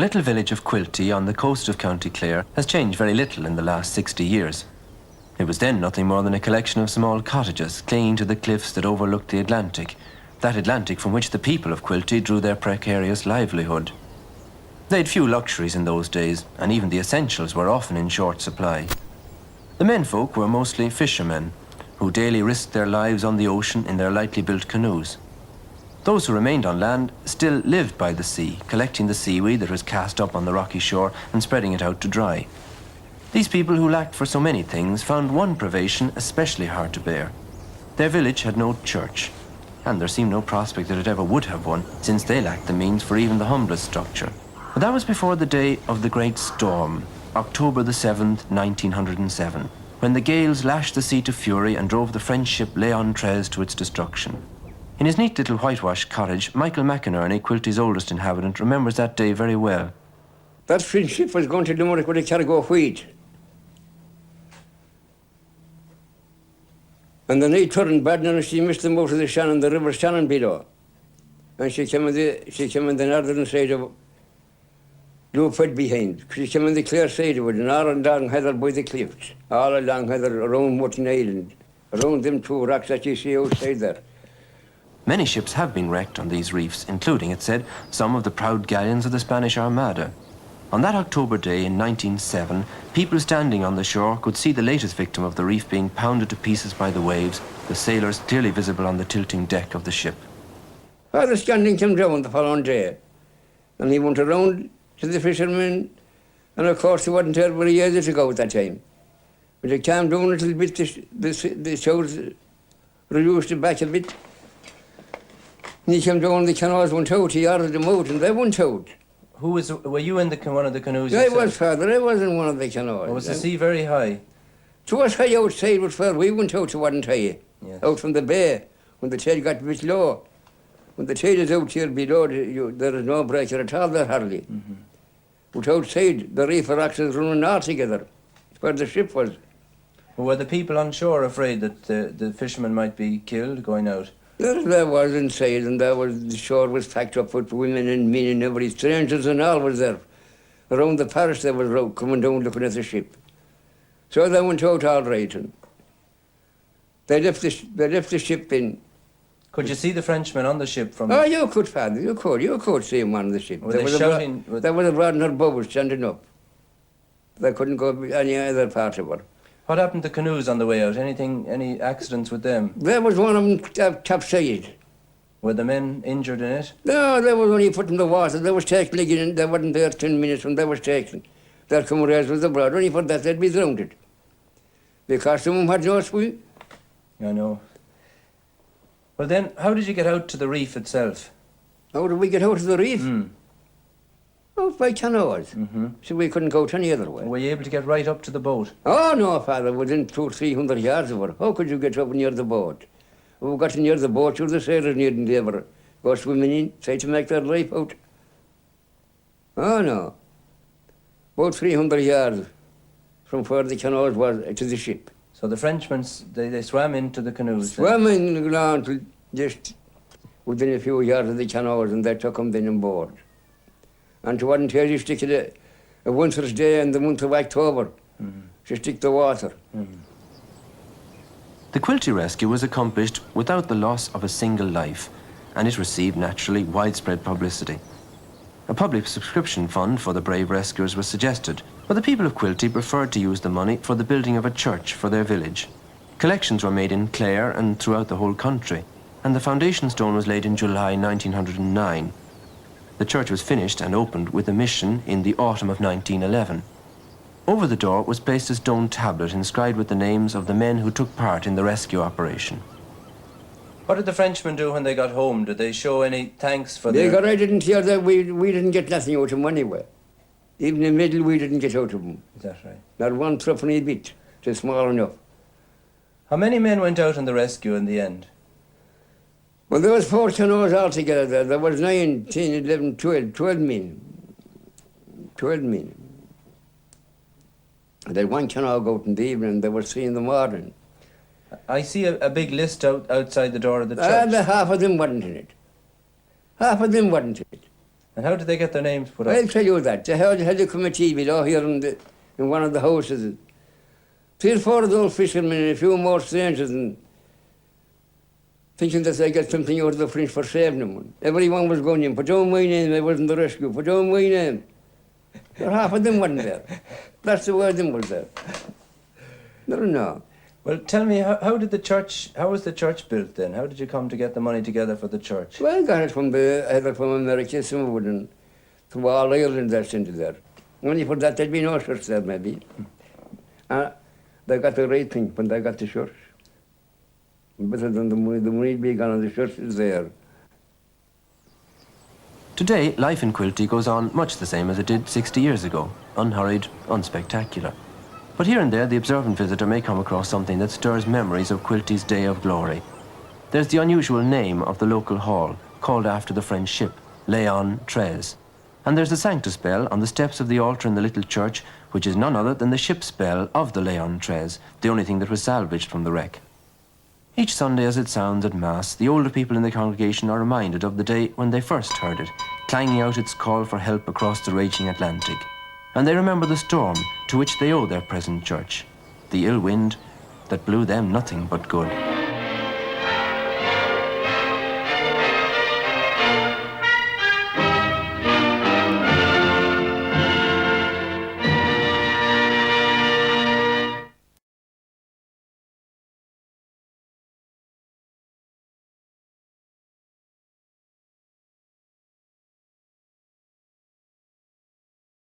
little village of Quilty on the coast of County Clare has changed very little in the last 60 years. It was then nothing more than a collection of small cottages clinging to the cliffs that overlooked the Atlantic, that Atlantic from which the people of Quilty drew their precarious livelihood. They had few luxuries in those days, and even the essentials were often in short supply. The menfolk were mostly fishermen, who daily risked their lives on the ocean in their lightly built canoes. Those who remained on land still lived by the sea, collecting the seaweed that was cast up on the rocky shore and spreading it out to dry. These people who lacked for so many things found one privation especially hard to bear. Their village had no church, and there seemed no prospect that it ever would have one, since they lacked the means for even the humblest structure. But that was before the day of the great storm, October the 7th, 1907, when the gales lashed the sea to fury and drove the French ship Léon XIII to its destruction. In his neat little whitewashed cottage, Michael McInerney, Quilty's oldest inhabitant, remembers that day very well. That French ship was going to Limerick with a cargo of wheat. And the night turned bad, and she missed them out of the Shannon, the river Shannon below. And she came on the northern side of Lewford behind. She came on the Clare side of it, and all along Heather by the cliffs, all along Heather, around Mutton Island, around them two rocks that you see outside there. Many ships have been wrecked on these reefs, including, it said, some of the proud galleons of the Spanish Armada. On that October day in 1907, people standing on the shore could see the latest victim of the reef being pounded to pieces by the waves, the sailors clearly visible on the tilting deck of the ship. Father Scanlon came down the following day, and he went around to the fishermen, and of course he wasn't there very years ago at that time. But it came down a little bit, the shores reduced it back a bit. And he came down, the canoes went out, he ordered them out, and they went out. Were you in one of the canoes? I was, Father, I was in one of the canoes. Was the sea very high? It was high outside, but Father, we went out to wasn't high. Yes. Out from the bay, when the tide got a bit low. When the tide is out here below, there is no breaker at all there, hardly. Mm-hmm. But outside, the reef rocks is running all together. It's where the ship was. Well, were the people on shore afraid that the fishermen might be killed going out? There was inside, and the shore was packed up with women and men and everybody. Strangers and all was there. Around the parish they were out, coming down looking at the ship. So they went out all right, and they left the ship in. Could you see the Frenchmen on the ship from... Oh, you could, Father, you could see them on the ship. Were they shouting? There was a Radharc bubble standing up. They couldn't go any other part of it. What happened to canoes on the way out? Any accidents with them? There was one of them capsized. Were the men injured in it? No, they was only put in the water. They was taken again. They weren't there 10 minutes when they was taken. Their comrades was abroad. Only for that they'd be drowned. Because some of them had no swim. I know. Well then, how did you get out to the reef itself? How did we get out to the reef? Out by canoes. Mm-hmm. So we couldn't go to any other way. Were you able to get right up to the boat? Oh, no, Father, within 200 or 300 yards of it. How could you get up near the boat? If we got near the boat, the sailors needn't ever go swimming in, try to make their life out. Oh, no. About 300 yards from where the canoes was to the ship. So the Frenchmen, they swam into the canoes? Swam in along to just within a few yards of the canoes, and they took them then on board. And to one tell you stick it a winter's day in the month of October, to stick the water. The Quilty rescue was accomplished without the loss of a single life, and it received, naturally, widespread publicity. A public subscription fund for the brave rescuers was suggested, but the people of Quilty preferred to use the money for the building of a church for their village. Collections were made in Clare and throughout the whole country, and the foundation stone was laid in July 1909. The church was finished and opened with a mission in the autumn of 1911. Over the door was placed a stone tablet inscribed with the names of the men who took part in the rescue operation. What did the Frenchmen do when they got home? Did they show any thanks for their... I didn't hear that. We didn't get nothing out of them anyway. Even in the middle, we didn't get out of them. Is that right? Not one threepenny bit, just small enough. How many men went out on the rescue in the end? Well, there was 4 canoes altogether there. There was 9, 10, 11, 12 men. 12 men. And then one canoe go out in the evening, there were 3 in the morning. I see a big list outside the door of the church. Half of them weren't in it. Half of them weren't in it. And how did they get their names put up? I'll tell you that. They had a committee below here in one of the houses. 3 or 4 of those fishermen and a few more strangers, and thinking that they get something out of the French for saving them. Everyone was going in, put down my name, I wasn't the rescue, put down my name. There half of them wasn't there. That's the way of them was there. No. Well, tell me, how was the church built then? How did you come to get the money together for the church? Well, I got it from America, some of it, through all Ireland that's into there. Only for that, there'd be no church there, maybe. They got the right thing when they got the church. Better than the money being gone and the church is there. Today, life in Quilty goes on much the same as it did 60 years ago, unhurried, unspectacular. But here and there, the observant visitor may come across something that stirs memories of Quilty's day of glory. There's the unusual name of the local hall, called after the French ship, Léon XIII. And there's the Sanctus bell on the steps of the altar in the little church, which is none other than the ship's bell of the Léon XIII, the only thing that was salvaged from the wreck. Each Sunday as it sounds at Mass, the older people in the congregation are reminded of the day when they first heard it, clanging out its call for help across the raging Atlantic. And they remember the storm to which they owe their present church, the ill wind that blew them nothing but good.